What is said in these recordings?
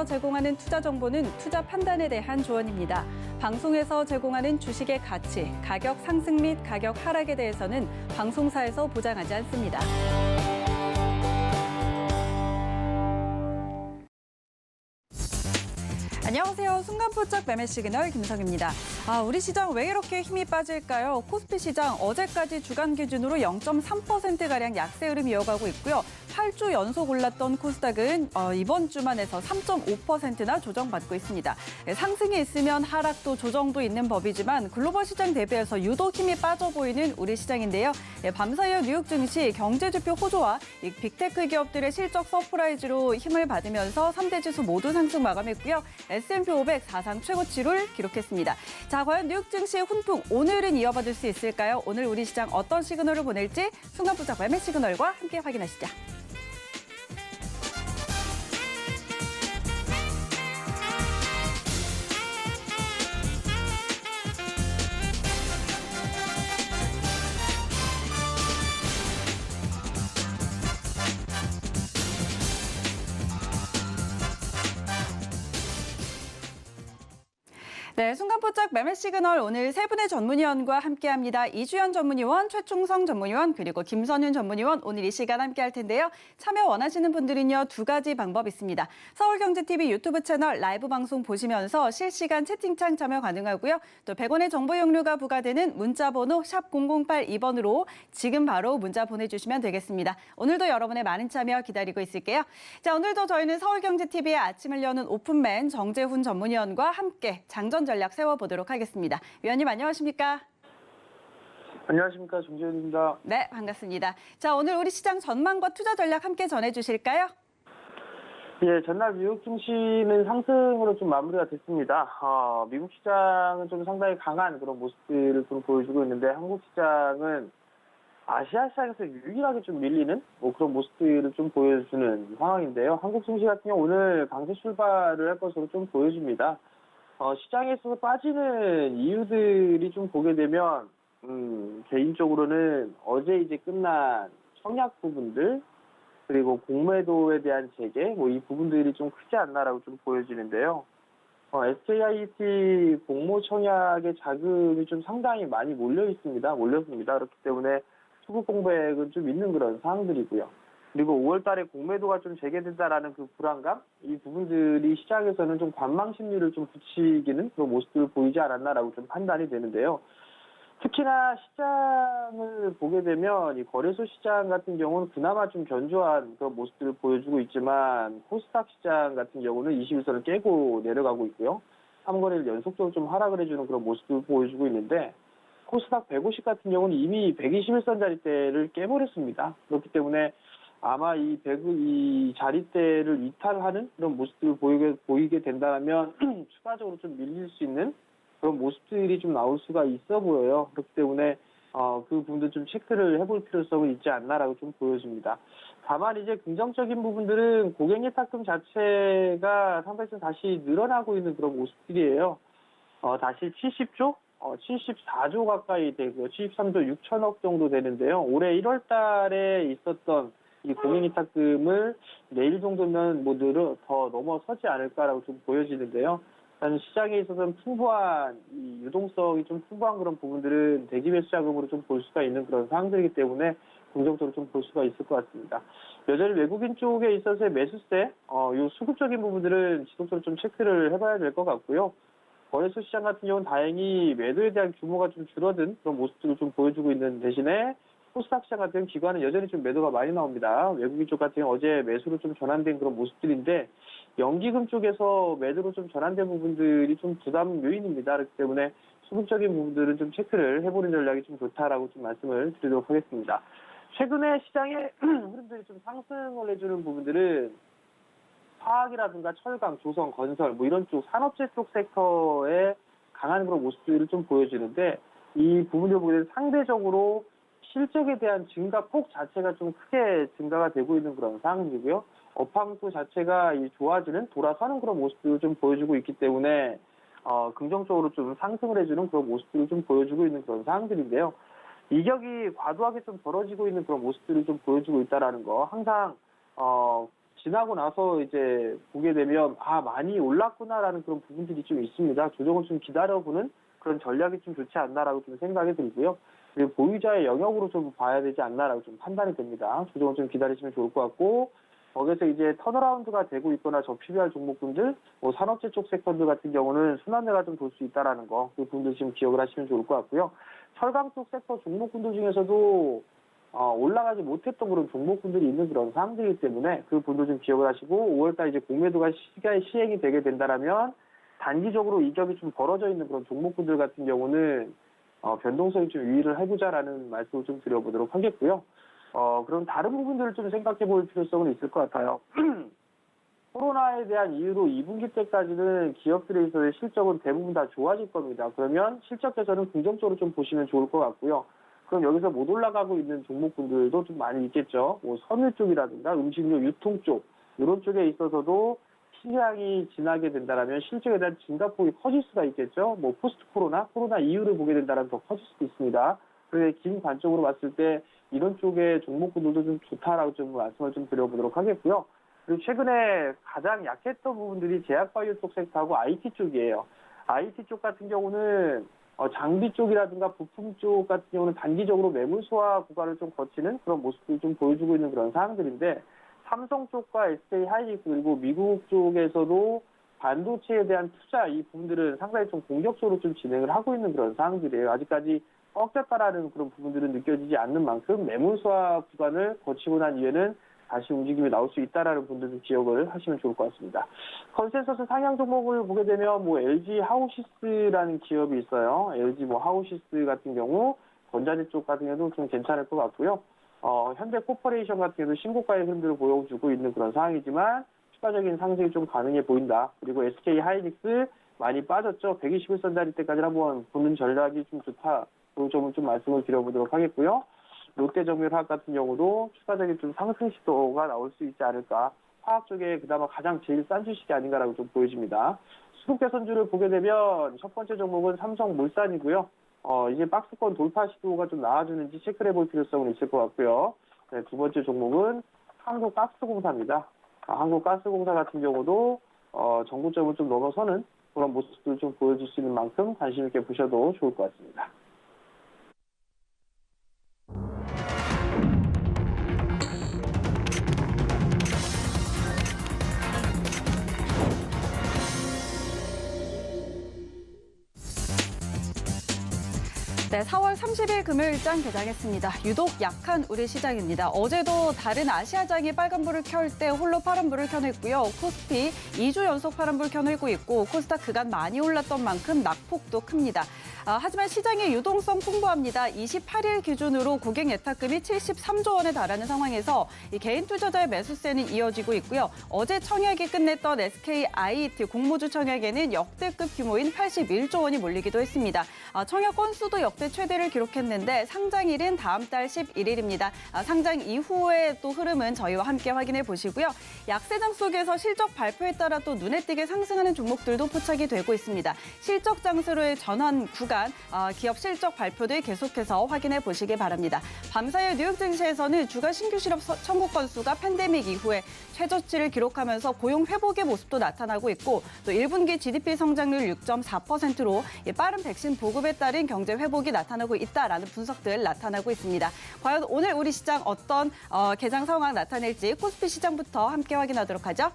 방송에서 제공하는 투자 정보는 투자 판단에 대한 조언입니다. 방송에서 제공하는 주식의 가치, 가격 상승 및 가격 하락에 대해서는 방송사에서 보장하지 않습니다. 안녕하세요. 순간포착 매매 시그널 김성입니다. 우리 시장 왜 이렇게 힘이 빠질까요? 코스피 시장 어제까지 주간 기준으로 0.3%가량 약세 흐름 이어가고 있고요. 8주 연속 올랐던 코스닥은 이번 주만 해서 3.5%나 조정받고 있습니다. 상승이 있으면 하락도 조정도 있는 법이지만 글로벌 시장 대비해서 유독 힘이 빠져 보이는 우리 시장인데요. 밤사이어 뉴욕 증시 경제지표 호조와 빅테크 기업들의 실적 서프라이즈로 힘을 받으면서 3대 지수 모두 상승 마감했고요. S&P 500 사상 최고치를 기록했습니다. 자, 과연 뉴욕 증시의 훈풍 오늘은 이어받을 수 있을까요? 오늘 우리 시장 어떤 시그널을 보낼지 순간포착 매매 시그널과 함께 확인하시죠. 네, 순간포착 매매 시그널 오늘 세 분의 전문위원과 함께합니다. 이주연 전문위원, 최충성 전문위원, 그리고 김선윤 전문위원 오늘 이 시간 함께할 텐데요. 참여 원하시는 분들은요, 두 가지 방법 있습니다. 서울경제TV 유튜브 채널 라이브 방송 보시면서 실시간 채팅창 참여 가능하고요. 또 100원의 정보 용료가 부과되는 문자번호 샵 0082번으로 지금 바로 문자 보내주시면 되겠습니다. 오늘도 여러분의 많은 참여 기다리고 있을게요. 자, 오늘도 저희는 서울경제TV의 아침을 여는 오픈맨 정재훈 전문위원과 함께 장전 전략 세워보도록 하겠습니다. 위원님 안녕하십니까? 안녕하십니까, 정재훈입니다. 네, 반갑습니다. 자, 오늘 우리 시장 전망과 투자 전략 함께 전해주실까요? 예, 전날 미국 증시는 상승으로 좀 마무리가 됐습니다. 미국 시장은 좀 상당히 강한 그런 모습들을 좀 보여주고 있는데 한국 시장은 아시아 시장에서 유일하게 좀 밀리는 그런 모습들을 좀 보여주는 상황인데요. 한국 증시 같은 경우 오늘 강세 출발을 할 것으로 좀 보여집니다. 시장에 있어서 빠지는 이유들이 좀 보게 되면, 개인적으로는 어제 이제 끝난 청약 부분들, 그리고 공매도에 대한 재개, 이 부분들이 좀 크지 않나라고 좀 보여지는데요. SKIT 공모 청약의 자금이 좀 상당히 많이 몰렸습니다. 그렇기 때문에 수급 공백은 좀 있는 그런 상황들이고요. 그리고 5월 달에 공매도가 좀 재개된다라는 그 불안감, 이 부분들이 시장에서는 좀 관망 심리를 좀 붙이기는 그런 모습들을 보이지 않았나라고 좀 판단이 되는데요. 특히나 시장을 보게 되면 이 거래소 시장 같은 경우는 그나마 좀 견조한 그런 모습들을 보여주고 있지만 코스닥 시장 같은 경우는 21선을 깨고 내려가고 있고요. 3거래를 연속적으로 좀 하락을 해주는 그런 모습들을 보여주고 있는데 코스닥 150 같은 경우는 이미 121선 자리대를 깨버렸습니다. 그렇기 때문에 아마 이 자리대를 이탈하는 그런 모습들을 보이게 된다면 추가적으로 좀 밀릴 수 있는 그런 모습들이 좀 나올 수가 있어 보여요. 그렇기 때문에 그 부분도 좀 체크를 해볼 필요성이 있지 않나라고 좀 보여집니다. 다만 이제 긍정적인 부분들은 고객 예탁금 자체가 상당히 좀 다시 늘어나고 있는 그런 모습들이에요. 다시 70조? 74조 가까이 되고요. 73조 6천억 정도 되는데요. 올해 1월 달에 있었던 이 공인이탁금을 내일 정도면 더 넘어서지 않을까라고 좀 보여지는데요. 일단 시장에 있어서는 풍부한 이 유동성이 좀 풍부한 그런 부분들은 대기 매수 자금으로 좀 볼 수가 있는 그런 상황들이기 때문에 긍정적으로 좀 볼 수가 있을 것 같습니다. 여전히 외국인 쪽에 있어서의 매수세, 이 수급적인 부분들은 지속적으로 좀 체크를 해봐야 될 것 같고요. 거래소 시장 같은 경우는 다행히 매도에 대한 규모가 좀 줄어든 그런 모습들을 좀 보여주고 있는 대신에 코스닥 시장 같은 기관은 여전히 좀 매도가 많이 나옵니다. 외국인 쪽 같은 경우 어제 매수로 좀 전환된 그런 모습들인데 연기금 쪽에서 매도로 좀 전환된 부분들이 좀 부담 요인입니다. 그렇기 때문에 수급적인 부분들은 좀 체크를 해보는 전략이 좀 좋다라고 좀 말씀을 드리도록 하겠습니다. 최근에 시장의 흐름들이 좀 상승을 해주는 부분들은 화학이라든가 철강, 조선, 건설 이런 쪽 산업재 쪽 섹터의 강한 그런 모습들을 좀 보여주는데 이 부분을 보게 되면 상대적으로 실적에 대한 증가폭 자체가 좀 크게 증가가 되고 있는 그런 상황이고요. 업황도 자체가 좋아지는, 돌아서는 그런 모습들을 좀 보여주고 있기 때문에 긍정적으로 좀 상승을 해주는 그런 모습들을 좀 보여주고 있는 그런 상황들인데요. 이격이 과도하게 좀 벌어지고 있는 그런 모습들을 좀 보여주고 있다라는 거. 항상 지나고 나서 이제 보게 되면 많이 올랐구나라는 그런 부분들이 좀 있습니다. 조정을 좀 기다려보는 그런 전략이 좀 좋지 않나라고 좀 생각이 들고요. 그리고 보유자의 영역으로 좀 봐야 되지 않나라고 좀 판단이 됩니다. 조정을 좀 기다리시면 좋을 것 같고, 거기서 이제 턴어라운드가 되고 있거나 적PBR 종목군들, 산업재 쪽 섹터들 같은 경우는 순환매가 좀 돌 수 있다라는 거, 그 부분들 지금 기억을 하시면 좋을 것 같고요. 철강 쪽 섹터 종목군들 중에서도 올라가지 못했던 그런 종목군들이 있는 그런 상황이기 때문에 그 분도 좀 기억을 하시고, 5월달 이제 공매도가 시행이 되게 된다라면 단기적으로 이격이 좀 벌어져 있는 그런 종목군들 같은 경우는 변동성이 좀 유의를 해보자라는 말씀을 좀 드려보도록 하겠고요. 그럼 다른 부분들을 좀 생각해 볼 필요성은 있을 것 같아요. 코로나에 대한 이유로 2분기 때까지는 기업들에 있어서의 실적은 대부분 다 좋아질 겁니다. 그러면 실적 개선은 긍정적으로 좀 보시면 좋을 것 같고요. 그럼 여기서 못 올라가고 있는 종목군들도 좀 많이 있겠죠. 섬유 쪽이라든가 음식료 유통 쪽, 이런 쪽에 있어서도 시장이 지나게 된다면 실적에 대한 증가폭이 커질 수가 있겠죠. 포스트 코로나 이후를 보게 된다면 더 커질 수도 있습니다. 그래서 긴 관점으로 봤을 때 이런 쪽의 종목군들도 좀 좋다라고 좀 말씀을 좀 드려보도록 하겠고요. 그리고 최근에 가장 약했던 부분들이 제약바이오 쪽 섹터하고 IT 쪽이에요. IT 쪽 같은 경우는 장비 쪽이라든가 부품 쪽 같은 경우는 단기적으로 매물 소화 구간을 좀 거치는 그런 모습을 좀 보여주고 있는 그런 상황들인데, 삼성 쪽과 SK 하이닉스 그리고 미국 쪽에서도 반도체에 대한 투자 이 부분들은 상당히 좀 공격적으로 좀 진행을 하고 있는 그런 상황들이에요. 아직까지 꺾였다라는 그런 부분들은 느껴지지 않는 만큼 매물 소화 구간을 거치고 난 이후에는 다시 움직임이 나올 수 있다라는 분들도 기억을 하시면 좋을 것 같습니다. 컨센서스 상향 종목을 보게 되면 LG 하우시스라는 기업이 있어요. LG 하우시스 같은 경우 전자재 쪽 같은 경우도 좀 괜찮을 것 같고요. 현대 코퍼레이션 같은 경우도 신고가의 흐름들을 보여주고 있는 그런 상황이지만 추가적인 상승이 좀 가능해 보인다. 그리고 SK 하이닉스 많이 빠졌죠. 121선짜리 때까지 한번 보는 전략이 좀 좋다. 그 점을 좀 말씀을 드려보도록 하겠고요. 롯데정밀화학 같은 경우도 추가적인 좀 상승 시도가 나올 수 있지 않을까. 화학 쪽에 그나마 가장 제일 싼 주식이 아닌가라고 좀 보여집니다. 수급 개선주를 보게 되면 첫 번째 종목은 삼성물산이고요. 이제 박스권 돌파 시도가 좀 나와주는지 체크를 해볼 필요성은 있을 것 같고요. 네, 두 번째 종목은 한국가스공사입니다. 한국가스공사 같은 경우도 정고점을 좀 넘어서는 그런 모습을 좀 보여줄 수 있는 만큼 관심 있게 보셔도 좋을 것 같습니다. 네, 4월 30일 금요일장 개장했습니다. 유독 약한 우리 시장입니다. 어제도 다른 아시아장이 빨간불을 켤 때 홀로 파란불을 켜냈고요. 코스피 2주 연속 파란불 켜내고 있고 코스닥 그간 많이 올랐던 만큼 낙폭도 큽니다. 하지만 시장의 유동성 풍부합니다. 28일 기준으로 고객 예탁금이 73조 원에 달하는 상황에서 이 개인 투자자의 매수세는 이어지고 있고요. 어제 청약이 끝냈던 SK IET 공모주 청약에는 역대급 규모인 81조 원이 몰리기도 했습니다. 청약 건수도 역대 최대를 기록했는데 상장일은 다음 달 11일입니다. 상장 이후의 또 흐름은 저희와 함께 확인해 보시고요. 약세장 속에서 실적 발표에 따라 또 눈에 띄게 상승하는 종목들도 포착이 되고 있습니다. 실적 장세로의 전환 구간, 기업 실적 발표들 계속해서 확인해 보시기 바랍니다. 밤사이 뉴욕 증시에서는 주간 신규 실업 청구 건수가 팬데믹 이후에 최저치를 기록하면서 고용 회복의 모습도 나타나고 있고 또 1분기 GDP 성장률 6.4%로 빠른 백신 보급에 따른 경제 회복이 나타나고 있다라는 분석들 나타나고 있습니다. 과연 오늘 우리 시장 어떤 개장 상황 나타낼지 코스피 시장부터 함께 확인하도록 하죠.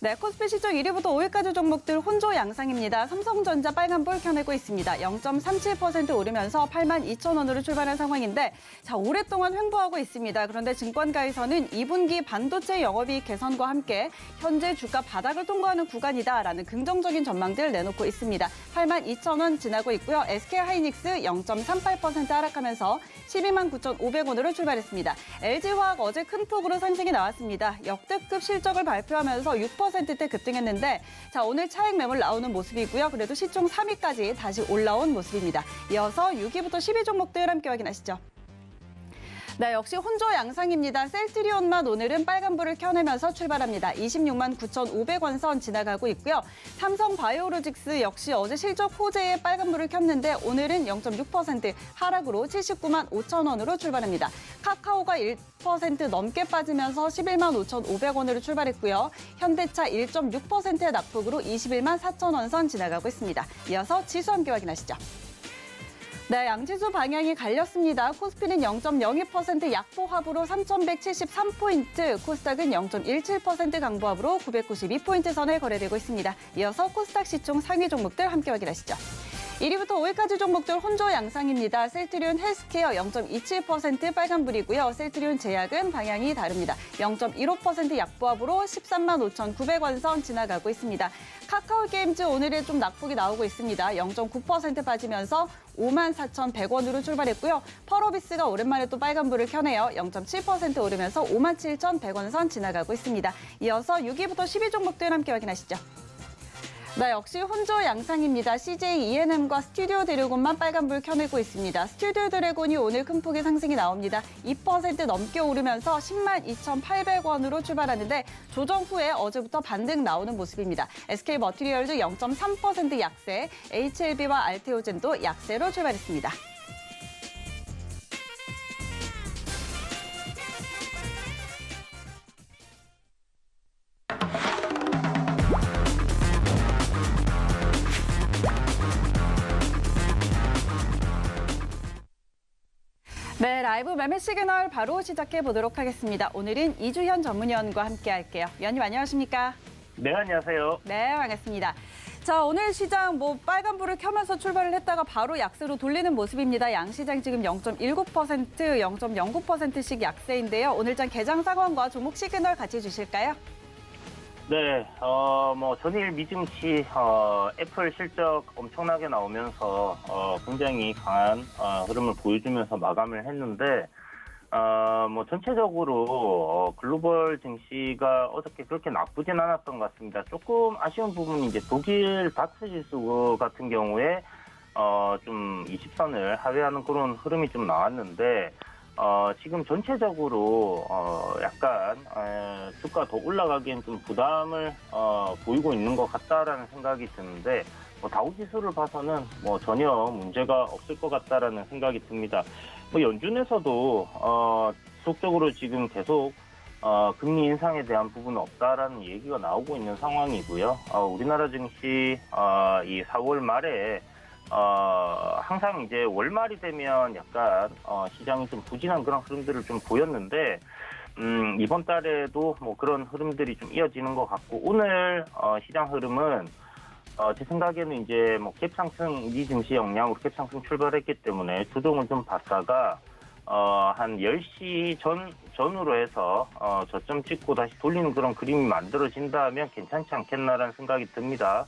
네, 코스피 시장 1위부터 5위까지 종목들 혼조 양상입니다. 삼성전자 빨간불 켜내고 있습니다. 0.37% 오르면서 82,000원으로 출발한 상황인데 자, 오랫동안 횡보하고 있습니다. 그런데 증권가에서는 2분기 반도체 영업이익 개선과 함께 현재 주가 바닥을 통과하는 구간이다라는 긍정적인 전망들을 내놓고 있습니다. 82,000원 지나고 있고요. SK하이닉스 0.38% 하락하면서 129,500원으로 출발했습니다. LG화학 어제 큰 폭으로 상승이 나왔습니다. 역대급 실적을 발표하면서 6%대 급등했는데 자, 오늘 차익 매물 나오는 모습이고요. 그래도 시총 3위까지 다시 올라온 모습입니다. 이어서 6위부터 10위 종목들 함께 확인하시죠. 네, 역시 혼조 양상입니다. 셀트리온만 오늘은 빨간불을 켜내면서 출발합니다. 26만 9,500원 선 지나가고 있고요. 삼성 바이오로직스 역시 어제 실적 호재에 빨간불을 켰는데 오늘은 0.6% 하락으로 79만 5천 원으로 출발합니다. 카카오가 1% 넘게 빠지면서 11만 5,500원으로 출발했고요. 현대차 1.6%의 낙폭으로 21만 4천 원 선 지나가고 있습니다. 이어서 지수 함께 확인하시죠. 네, 양지수 방향이 갈렸습니다. 코스피는 0.02% 약보합으로 3,173포인트, 코스닥은 0.17% 강보합으로 992포인트 선에 거래되고 있습니다. 이어서 코스닥 시총 상위 종목들 함께 확인하시죠. 1위부터 5위까지 종목들 혼조 양상입니다. 셀트리온 헬스케어 0.27% 빨간불이고요. 셀트리온 제약은 방향이 다릅니다. 0.15% 약보합으로 13만 5,900원 선 지나가고 있습니다. 카카오게임즈 오늘은 좀 낙폭이 나오고 있습니다. 0.9% 빠지면서 5만 4,100원으로 출발했고요. 펄어비스가 오랜만에 또 빨간불을 켜내요. 0.7% 오르면서 5만 7,100원 선 지나가고 있습니다. 이어서 6위부터 10위 종목들 함께 확인하시죠. 네, 역시 혼조 양상입니다. CJ E&M과 스튜디오 드래곤만 빨간불 켜내고 있습니다. 스튜디오 드래곤이 오늘 큰 폭의 상승이 나옵니다. 2% 넘게 오르면서 10만 2,800원으로 출발하는데 조정 후에 어제부터 반등 나오는 모습입니다. SK머티리얼도 0.3% 약세, HLB와 알테오젠도 약세로 출발했습니다. 네, 라이브 매매 시그널 바로 시작해 보도록 하겠습니다. 오늘은 이주현 전문위원과 함께 할게요. 위원님 안녕하십니까? 네, 안녕하세요. 네, 반갑습니다. 자, 오늘 시장 빨간불을 켜면서 출발을 했다가 바로 약세로 돌리는 모습입니다. 양시장 지금 0.19%, 0.09%씩 약세인데요. 오늘장 개장 상황과 종목 시그널 같이 주실까요? 네, 전일 미증시, 애플 실적 엄청나게 나오면서, 굉장히 강한, 흐름을 보여주면서 마감을 했는데, 전체적으로, 글로벌 증시가 어저께 그렇게 나쁘진 않았던 것 같습니다. 조금 아쉬운 부분이 이제 독일 닥스 지수 같은 경우에, 좀 20선을 하회하는 그런 흐름이 좀 나왔는데, 지금 전체적으로 약간 주가 더 올라가기엔 좀 부담을 보이고 있는 것 같다라는 생각이 드는데 다우지수를 봐서는 전혀 문제가 없을 것 같다라는 생각이 듭니다. 연준에서도 지속적으로 지금 계속 금리 인상에 대한 부분은 없다라는 얘기가 나오고 있는 상황이고요. 우리나라 증시 이 4월 말에 항상 이제 월말이 되면 약간 시장이 좀 부진한 그런 흐름들을 좀 보였는데 이번 달에도 그런 흐름들이 좀 이어지는 것 같고 오늘 시장 흐름은 제 생각에는 이제 갭 상승 이 증시 영향으로 갭 상승 출발했기 때문에 조정을 좀 받다가 한 10시 전후로 해서 저점 찍고 다시 돌리는 그런 그림이 만들어진다면 괜찮지 않겠나라는 생각이 듭니다.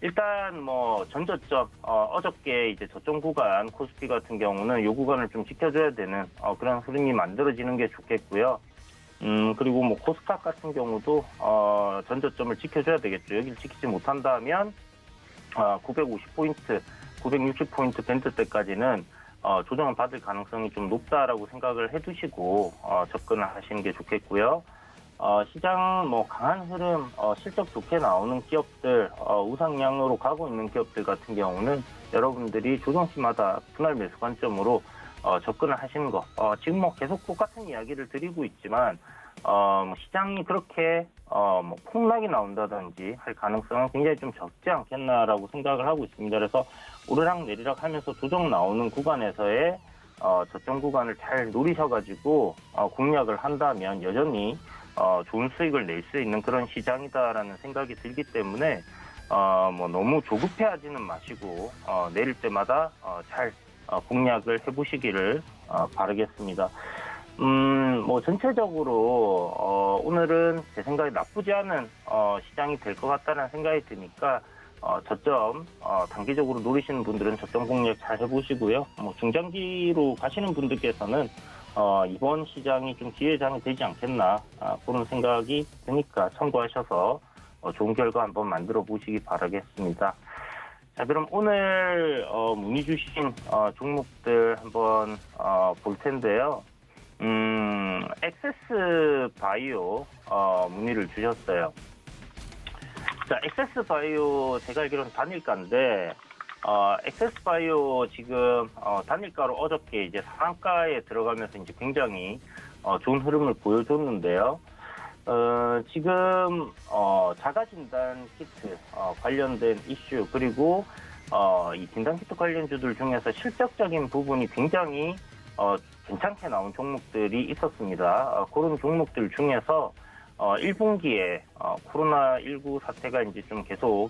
일단 전저점 어저께 이제 저점 구간 코스피 같은 경우는 요 구간을 좀 지켜줘야 되는 그런 흐름이 만들어지는 게 좋겠고요. 그리고 코스닥 같은 경우도 전저점을 지켜줘야 되겠죠. 여기를 지키지 못한다면 950포인트, 960포인트 밴드 때까지는 조정을 받을 가능성이 좀 높다라고 생각을 해두시고 접근을 하시는 게 좋겠고요. 시장 강한 흐름, 실적 좋게 나오는 기업들, 우상향으로 가고 있는 기업들 같은 경우는 여러분들이 조정시마다 분할 매수 관점으로 접근을 하시는 거. 지금 계속 똑같은 이야기를 드리고 있지만 시장이 그렇게 폭락이 나온다든지 할 가능성은 굉장히 좀 적지 않겠나라고 생각을 하고 있습니다. 그래서 오르락 내리락 하면서 조정 나오는 구간에서의 저점 구간을 잘 노리셔가지고 공략을 한다면 여전히 좋은 수익을 낼 수 있는 그런 시장이다라는 생각이 들기 때문에 너무 조급해하지는 마시고 내릴 때마다 잘 공략을 해보시기를 바라겠습니다. 전체적으로 오늘은 제 생각에 나쁘지 않은 시장이 될 것 같다는 생각이 드니까 저점 단기적으로 노리시는 분들은 저점 공략 잘 해보시고요. 중장기로 가시는 분들께서는 이번 시장이 좀 기회장이 되지 않겠나 그런 생각이 드니까 참고하셔서 좋은 결과 한번 만들어 보시기 바라겠습니다. 자, 그럼 오늘 문의 주신 종목들 한번 볼 텐데요. 엑세스 바이오 문의를 주셨어요. 자, 엑세스 바이오 제가 알기로는 단일가인데 엑세스 바이오 지금 단일가로 어저께 이제 상한가에 들어가면서 이제 굉장히 좋은 흐름을 보여줬는데요. 지금 자가진단 키트 관련된 이슈 그리고 이 진단 키트 관련주들 중에서 실적적인 부분이 굉장히 괜찮게 나온 종목들이 있었습니다. 그런 종목들 중에서 1분기에 코로나19 사태가 이제 좀 계속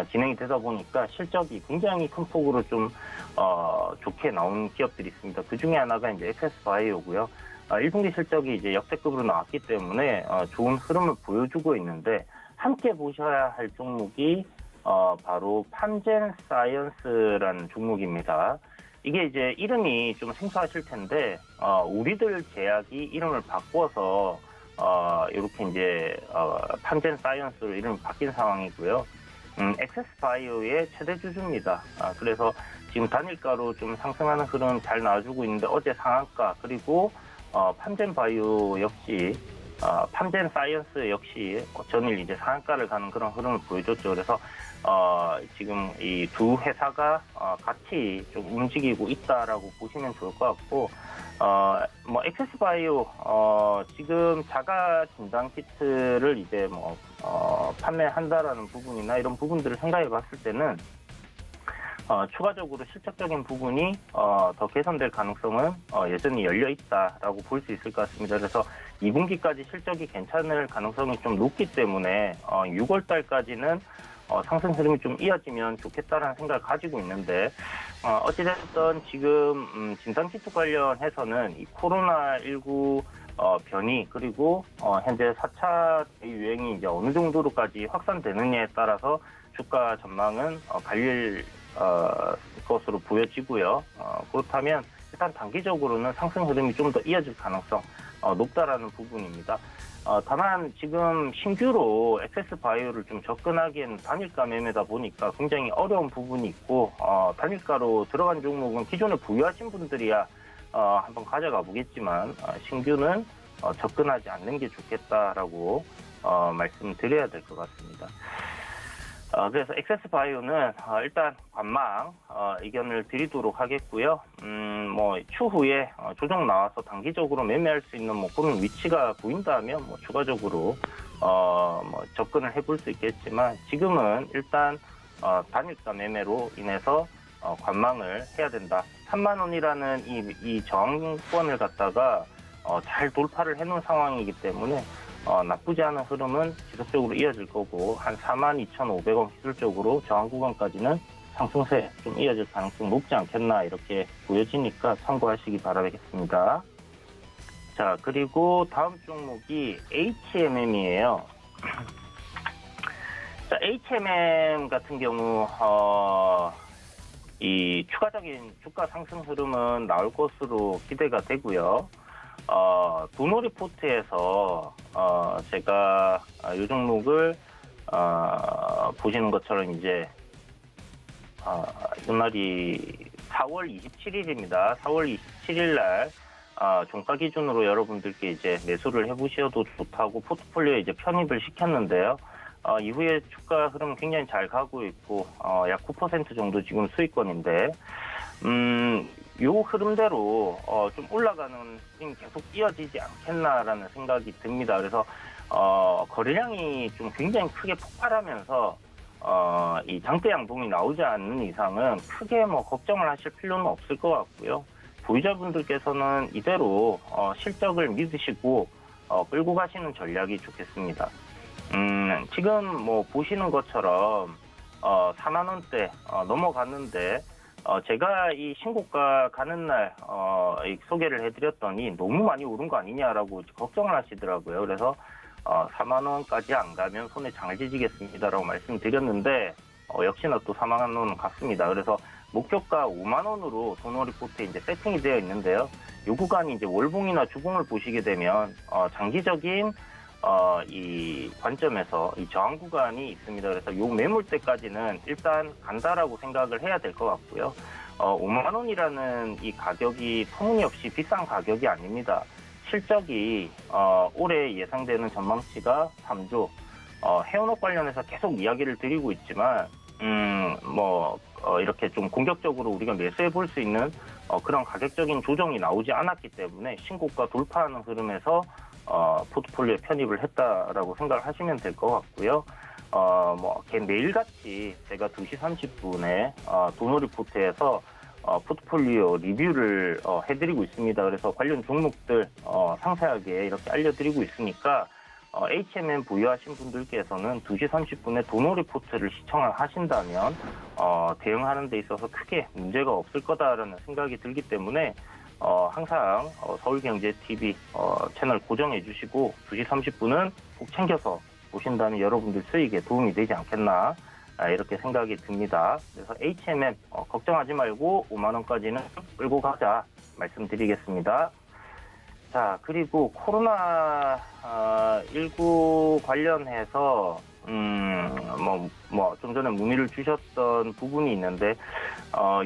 진행이 되다 보니까 실적이 굉장히 큰 폭으로 좀 좋게 나온 기업들이 있습니다. 그 중에 하나가 이제 엑세스 바이오고요. 1분기 실적이 이제 역대급으로 나왔기 때문에 좋은 흐름을 보여주고 있는데 함께 보셔야 할 종목이 바로 판젠 사이언스라는 종목입니다. 이게 이제 이름이 좀 생소하실 텐데 우리들 제약이 이름을 바꿔서 이렇게 이제 판젠 사이언스로 이름이 바뀐 상황이고요. 엑세스 바이오의 최대 주주입니다. 그래서 지금 단일가로 좀 상승하는 흐름 잘 나와주고 있는데 어제 상한가 그리고 판젠 바이오 역시 판젠 사이언스 역시 전일 이제 상한가를 가는 그런 흐름을 보여줬죠. 그래서 지금 이 두 회사가 같이 좀 움직이고 있다라고 보시면 좋을 것 같고 뭐 엑세스 바이오 지금 자가 진단 키트를 이제 뭐 판매한다라는 부분이나 이런 부분들을 생각해 봤을 때는 추가적으로 실적적인 부분이 더 개선될 가능성은 여전히 열려 있다라고 볼 수 있을 것 같습니다. 그래서 2분기까지 실적이 괜찮을 가능성이 좀 높기 때문에 6월 달까지는 상승 흐름이 좀 이어지면 좋겠다라는 생각을 가지고 있는데 어찌됐든 지금 진단키트 관련해서는 이 코로나19 변이 그리고 현재 4차 유행이 이제 어느 정도로까지 확산되느냐에 따라서 주가 전망은 갈릴 것으로 보여지고요. 그렇다면 일단 단기적으로는 상승 흐름이 좀 더 이어질 가능성 높다라는 부분입니다. 다만 지금 신규로 엑세스 바이오를 좀 접근하기에는 단일가 매매다 보니까 굉장히 어려운 부분이 있고 단일가로 들어간 종목은 기존에 보유하신 분들이야 한번 가져가 보겠지만 신규는 접근하지 않는 게 좋겠다라고 말씀드려야 될 것 같습니다. 그래서 엑세스 바이오는 일단 관망 의견을 드리도록 하겠고요. 뭐 추후에 조정 나와서 단기적으로 매매할 수 있는 뭐 그런 위치가 보인다면 뭐 추가적으로 뭐 접근을 해볼 수 있겠지만 지금은 일단 단일가 매매로 인해서 관망을 해야 된다. 3만 원이라는 이 저항권을 갖다가 잘 돌파를 해놓은 상황이기 때문에 나쁘지 않은 흐름은 지속적으로 이어질 거고 한 42,500원 기술적으로 저항 구간까지는 상승세 좀 이어질 가능성 높지 않겠나 이렇게 보여지니까 참고하시기 바라겠습니다. 자, 그리고 다음 종목이 HMM이에요. 자, HMM 같은 경우 이 추가적인 주가 상승 흐름은 나올 것으로 기대가 되고요. 도노리포트에서 제가 이 종목을 보시는 것처럼 이제 이날이 4월 27일입니다. 4월 27일 날 종가 기준으로 여러분들께 이제 매수를 해보셔도 좋다고 포트폴리오에 이제 편입을 시켰는데요. 이후에 주가 흐름 굉장히 잘 가고 있고 약 9% 정도 지금 수익권인데 요 흐름대로 좀 올라가는 힘이 계속 이어지지 않겠나라는 생각이 듭니다. 그래서 거래량이 좀 굉장히 크게 폭발하면서 이 장대 양봉이 나오지 않는 이상은 크게 뭐 걱정을 하실 필요는 없을 것 같고요. 보유자분들께서는 이대로 실적을 믿으시고 끌고 가시는 전략이 좋겠습니다. 지금 뭐 보시는 것처럼 4만 원대 넘어갔는데 제가 이 신고가 가는 날 소개를 해드렸더니 너무 많이 오른 거 아니냐라고 걱정을 하시더라고요. 그래서 4만 원까지 안 가면 손에 장을 지지겠습니다라고 말씀드렸는데 역시나 또 4만 원 갔습니다. 그래서 목표가 5만 원으로 도노리포트에 이제 세팅이 되어 있는데요. 이 구간이 이제 월봉이나 주봉을 보시게 되면 장기적인 이 관점에서 이 저항 구간이 있습니다. 그래서 요 매물대까지는 일단 간다라고 생각을 해야 될 것 같고요. 5만 원이라는 이 가격이 터무니없이 비싼 가격이 아닙니다. 실적이 올해 예상되는 전망치가 3조. 해운업 관련해서 계속 이야기를 드리고 있지만 이렇게 좀 공격적으로 우리가 매수해 볼 수 있는 그런 가격적인 조정이 나오지 않았기 때문에 신고가 돌파하는 흐름에서 포트폴리오에 편입을 했다라고 생각을 하시면 될 것 같고요. 매일같이 제가 2시 30분에 도노리포트에서 포트폴리오 리뷰를 해드리고 있습니다. 그래서 관련 종목들 상세하게 이렇게 알려드리고 있으니까 HMM 보유하신 분들께서는 2시 30분에 도노리포트를 시청을 하신다면 대응하는 데 있어서 크게 문제가 없을 거다라는 생각이 들기 때문에 항상 서울경제TV 채널 고정해 주시고 2시 30분은 꼭 챙겨서 보신다면 여러분들 수익에 도움이 되지 않겠나 이렇게 생각이 듭니다. 그래서 HMM 걱정하지 말고 5만 원까지는 끌고 가자 말씀드리겠습니다. 자, 그리고 코로나19 관련해서 좀 전에 문의를 주셨던 부분이 있는데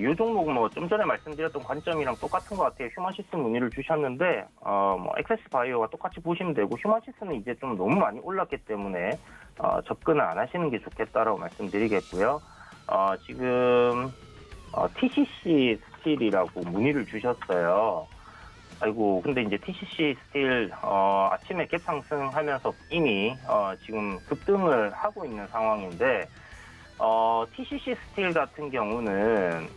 요 종목 좀 전에 말씀드렸던 관점이랑 똑같은 것 같아요. 휴마시스 문의를 주셨는데 엑세스 바이오와 똑같이 보시면 되고 휴마시스는 이제 좀 너무 많이 올랐기 때문에 접근을 안 하시는 게 좋겠다라고 말씀드리겠고요. 지금 TCC 스틸이라고 문의를 주셨어요. 아이고, 근데 이제 TCC 스틸 아침에 갭 상승하면서 이미 지금 급등을 하고 있는 상황인데 TCC 스틸 같은 경우는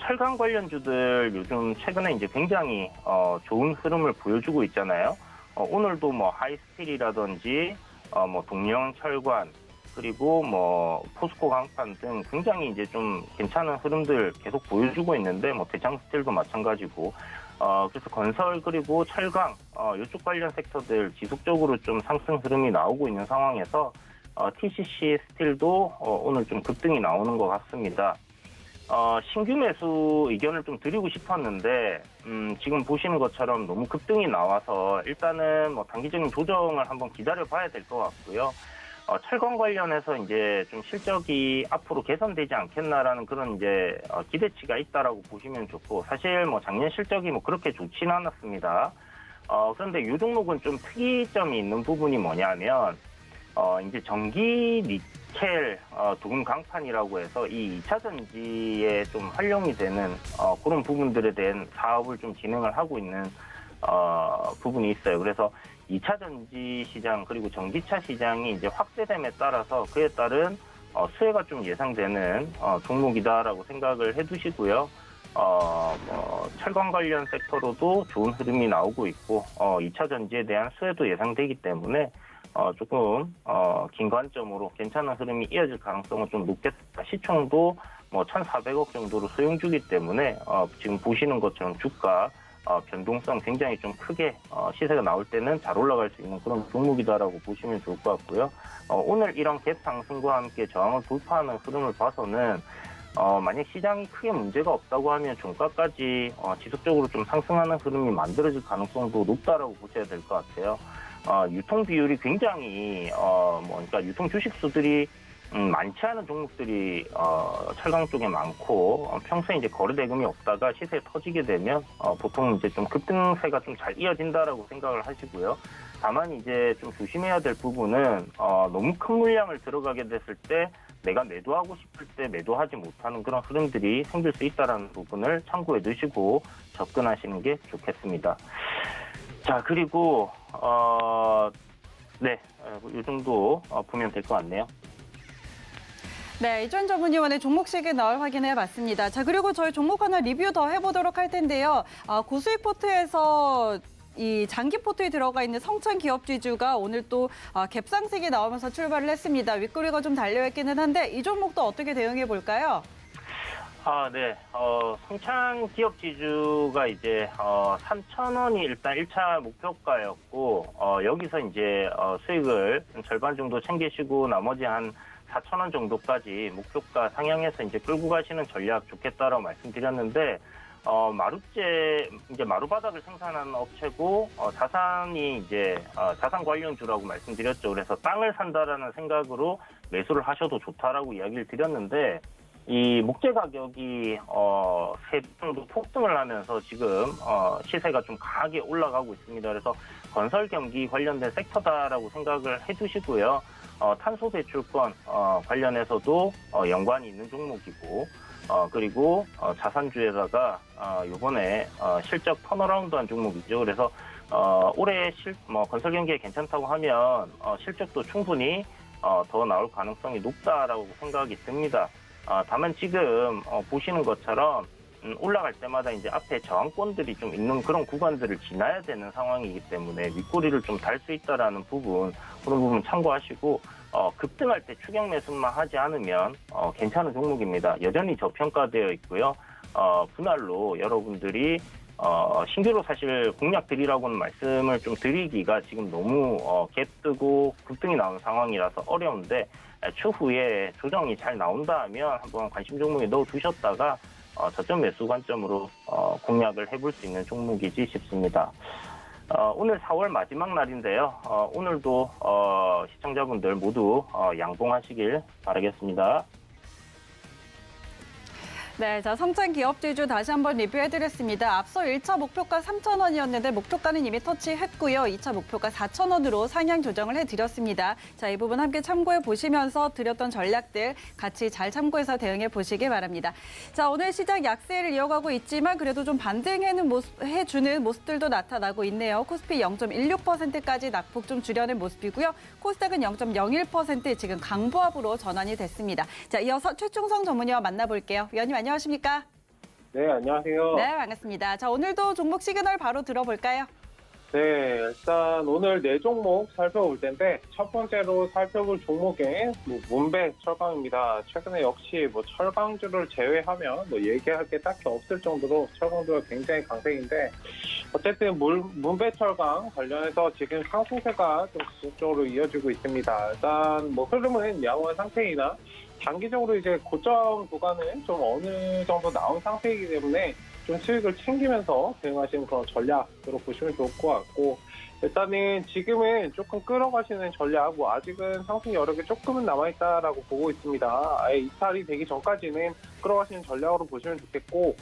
철강 관련주들 요즘 최근에 이제 굉장히 좋은 흐름을 보여주고 있잖아요. 오늘도 하이스틸이라든지 동영 철관 그리고 포스코 강판 등 굉장히 이제 좀 괜찮은 흐름들 계속 보여주고 있는데 대창 스틸도 마찬가지고 그래서 건설 그리고 철강 이쪽 관련 섹터들 지속적으로 좀 상승 흐름이 나오고 있는 상황에서 TCC 스틸도 오늘 좀 급등이 나오는 것 같습니다. 신규 매수 의견을 좀 드리고 싶었는데 지금 보시는 것처럼 너무 급등이 나와서 일단은 단기적인 조정을 한번 기다려 봐야 될 것 같고요. 철강 관련해서 이제 좀 실적이 앞으로 개선되지 않겠나라는 그런 이제 기대치가 있다라고 보시면 좋고 사실 작년 실적이 그렇게 좋지는 않았습니다. 그런데 이 종목은 좀 특이점이 있는 부분이 뭐냐면 이제 전기 니켈 도금 강판이라고 해서 이 2차 전지에 좀 활용이 되는 그런 부분들에 대한 사업을 좀 진행을 하고 있는 부분이 있어요. 그래서 2차 전지 시장 그리고 전기차 시장이 이제 확대됨에 따라서 그에 따른 수혜가 좀 예상되는 종목이다라고 생각을 해두시고요. 철강 관련 sek터로도 좋은 흐름이 나오고 있고 2차 전지에 대한 수혜도 예상되기 때문에 조금 긴 관점으로 괜찮은 흐름이 이어질 가능성은 좀 높겠다. 시총도 1,400억 정도로 소형주기 때문에 지금 보시는 것처럼 주가 변동성 굉장히 좀 크게 시세가 나올 때는 잘 올라갈 수 있는 그런 종목이다라고 보시면 좋을 것 같고요. 오늘 이런 갭 상승과 함께 저항을 돌파하는 흐름을 봐서는 만약 시장이 크게 문제가 없다고 하면 종가까지 지속적으로 좀 상승하는 흐름이 만들어질 가능성도 높다라고 보셔야 될 것 같아요. 유통 비율이 굉장히 그러니까 유통 주식수들이 많지 않은 종목들이 철강 쪽에 많고 평소에 이제 거래 대금이 없다가 시세에 터지게 되면 보통 이제 좀 급등세가 좀 잘 이어진다라고 생각을 하시고요. 다만 이제 좀 조심해야 될 부분은 너무 큰 물량을 들어가게 됐을 때 내가 매도하고 싶을 때 매도하지 못하는 그런 흐름들이 생길 수 있다는 부분을 참고해 두시고 접근하시는 게 좋겠습니다. 자, 그리고 이 정도 보면 될 것 같네요. 네, 이주연 전문위원의 종목 시계 널 확인해 봤습니다. 자, 그리고 저희 종목 하나 리뷰 더 해보도록 할 텐데요. 고수익 포트에서 이 장기 포트에 들어가 있는 성찬 기업 지주가 오늘 또 갭상승이 나오면서 출발을 했습니다. 윗꼬리가 좀 달려있기는 한데 이 종목도 어떻게 대응해 볼까요? 네. 성찬 기업 지주가 이제 3,000원이 일단 1차 목표가였고 여기서 이제 수익을 절반 정도 챙기시고 나머지 한 4,000원 정도까지 목표가 상향해서 이제 끌고 가시는 전략 좋겠다라고 말씀드렸는데 마루째 이제 마루바닥을 생산하는 업체고 자산이 이제 자산 관련주라고 말씀드렸죠. 그래서 땅을 산다라는 생각으로 매수를 하셔도 좋다라고 이야기를 드렸는데 이 목재 가격이 3배 정도 폭등을 하면서 지금 시세가 좀 강하게 올라가고 있습니다. 그래서 건설 경기 관련된 섹터다라고 생각을 해두시고요. 탄소 배출권 관련해서도 연관이 있는 종목이고 그리고 자산주에다가 이번에 실적 턴어라운드한 종목이죠. 그래서 올해 건설 경기가 괜찮다고 하면 실적도 충분히 더 나올 가능성이 높다라고 생각이 듭니다. 다만 지금 보시는 것처럼 올라갈 때마다 이제 앞에 저항권들이 좀 있는 그런 구간들을 지나야 되는 상황이기 때문에 윗꼬리를 좀 달 수 있다라는 부분, 그런 부분 참고하시고 급등할 때 추격 매수만 하지 않으면 괜찮은 종목입니다. 여전히 저평가되어 있고요. 분할로 여러분들이 신규로 사실 공략 드리라고는 말씀을 좀 드리기가 지금 너무 갭 뜨고 급등이 나오는 상황이라서 어려운데 추후에 조정이 잘 나온다 하면 한번 관심 종목에 넣어두셨다가 저점 매수 관점으로 공략을 해볼 수 있는 종목이지 싶습니다. 오늘 4월 마지막 날인데요. 오늘도 시청자분들 모두 양봉하시길 바라겠습니다. 네, 자, 성장 기업지주 다시 한번 리뷰해드렸습니다. 앞서 1차 목표가 3,000원이었는데 목표가는 이미 터치했고요. 2차 목표가 4,000원으로 상향 조정을 해드렸습니다. 자, 이 부분 함께 참고해 보시면서 드렸던 전략들 같이 잘 참고해서 대응해 보시기 바랍니다. 자, 오늘 시장 약세를 이어가고 있지만 그래도 좀 반등해주는 모습들도 나타나고 있네요. 코스피 0.16%까지 낙폭 좀 줄여낸 모습이고요. 코스닥은 0.01% 지금 강보합으로 전환이 됐습니다. 자, 이어서 최충성 전문위원 만나볼게요. 위원님 안녕하십니까? 네, 안녕하세요. 네, 반갑습니다. 자, 오늘도 종목 시그널 바로 들어볼까요? 네, 일단 오늘 4종목 살펴볼 텐데 첫 번째로 살펴볼 종목은 문배 철강입니다. 최근에 역시 철강주를 제외하면 얘기할 게 딱히 없을 정도로 철강주가 굉장히 강세인데 어쨌든 문배 철강 관련해서 지금 상승세가 좀 지속적으로 이어지고 있습니다. 일단 흐름은 양호한 상태이나 단기적으로 이제 고점 구간은 좀 어느 정도 나온 상태이기 때문에 좀 수익을 챙기면서 대응하시는 그런 전략으로 보시면 좋을 것 같고, 일단은 지금은 조금 끌어가시는 전략, 아직은 상승 여력이 조금은 남아있다라고 보고 있습니다. 아예 이탈이 되기 전까지는 끌어가시는 전략으로 보시면 좋겠고,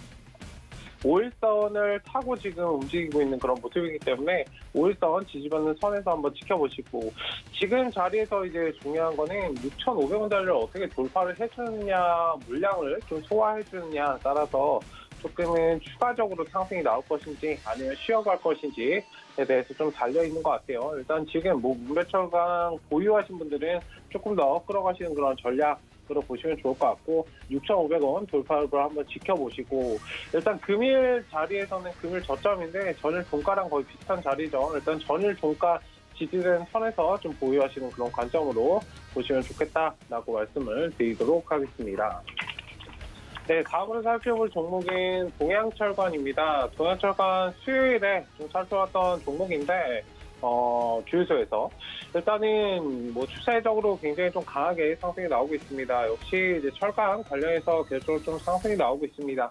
5일선을 타고 지금 움직이고 있는 그런 모습이기 때문에 5일선 지지받는 선에서 한번 지켜보시고, 지금 자리에서 이제 중요한 거는 6,500원짜리를 어떻게 돌파를 해주느냐, 물량을 좀 소화해주느냐 따라서 조금은 추가적으로 상승이 나올 것인지 아니면 쉬어갈 것인지에 대해서 좀 달려있는 것 같아요. 일단 지금 문배철강 보유하신 분들은 조금 더 끌어가시는 그런 전략으로 보시면 좋을 것 같고, 6,500원 돌파를 한번 지켜보시고, 일단 금일 자리에서는 금일 저점인데 전일 종가랑 거의 비슷한 자리죠. 일단 전일 종가 지지된 선에서 좀 보유하시는 그런 관점으로 보시면 좋겠다라고 말씀을 드리도록 하겠습니다. 네, 다음으로 살펴볼 종목은 동양철관입니다. 동양철관 수요일에 좀 살펴왔던 종목인데, 주유소에서 일단은 추세적으로 굉장히 좀 강하게 상승이 나오고 있습니다. 역시 이제 철강 관련해서 계속 좀 상승이 나오고 있습니다.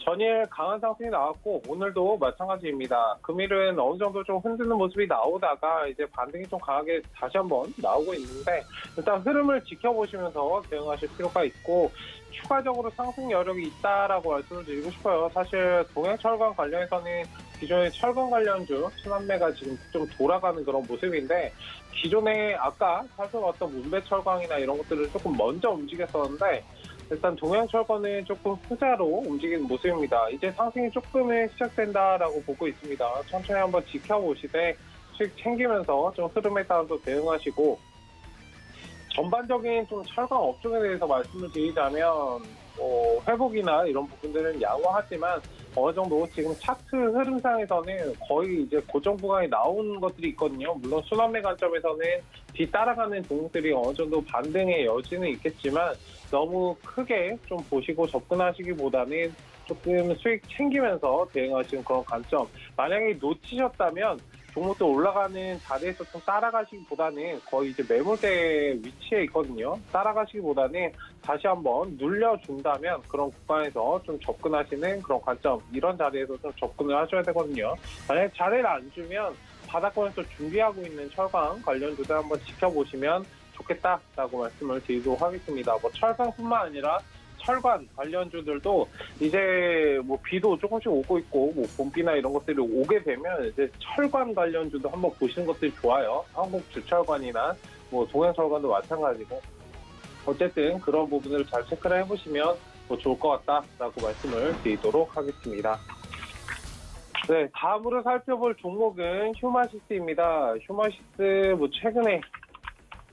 전일 강한 상승이 나왔고 오늘도 마찬가지입니다. 금일은 어느 정도 좀 흔드는 모습이 나오다가 이제 반등이 좀 강하게 다시 한번 나오고 있는데, 일단 흐름을 지켜보시면서 대응하실 필요가 있고, 추가적으로 상승 여력이 있다라고 말씀을 드리고 싶어요. 사실 동양철강 관련해서는 기존의 철강 관련주 순환매가 지금 좀 돌아가는 그런 모습인데, 기존에 아까 살펴봤던 문배철강이나 이런 것들을 조금 먼저 움직였었는데 일단 동양철강은 조금 후자로 움직이는 모습입니다. 이제 상승이 조금은 시작된다라고 보고 있습니다. 천천히 한번 지켜보시되 수익 챙기면서 좀 흐름에 따라서 대응하시고, 전반적인 좀 철강 업종에 대해서 말씀을 드리자면 회복이나 이런 부분들은 양호하지만 어느 정도 지금 차트 흐름상에서는 거의 이제 고정 구간이 나온 것들이 있거든요. 물론 순환매 관점에서는 뒤따라가는 종목들이 어느 정도 반등의 여지는 있겠지만 너무 크게 좀 보시고 접근하시기보다는 조금 수익 챙기면서 대응하시는 그런 관점. 만약에 놓치셨다면 종목도 올라가는 자리에서 좀 따라가시기보다는 거의 이제 매물대 위치에 있거든요. 따라가시기보다는 다시 한번 눌려준다면 그런 구간에서 좀 접근하시는 그런 관점, 이런 자리에서 좀 접근을 하셔야 되거든요. 만약에 자리를 안 주면 바닥권에서 준비하고 있는 철강 관련주들 한번 지켜보시면 좋겠다라고 말씀을 드리도록 하겠습니다. 철강뿐만 아니라 철관 관련주들도 이제 뭐 비도 조금씩 오고 있고 뭐 봄비나 이런 것들이 오게 되면 이제 철관 관련주도 한번 보시는 것들이 좋아요. 한국주철관이나 뭐 동양철관도 마찬가지고 어쨌든 그런 부분을 잘 체크를 해보시면 뭐 좋을 것 같다라고 말씀을 드리도록 하겠습니다. 네, 다음으로 살펴볼 종목은 휴마시스입니다. 휴마시스 뭐 최근에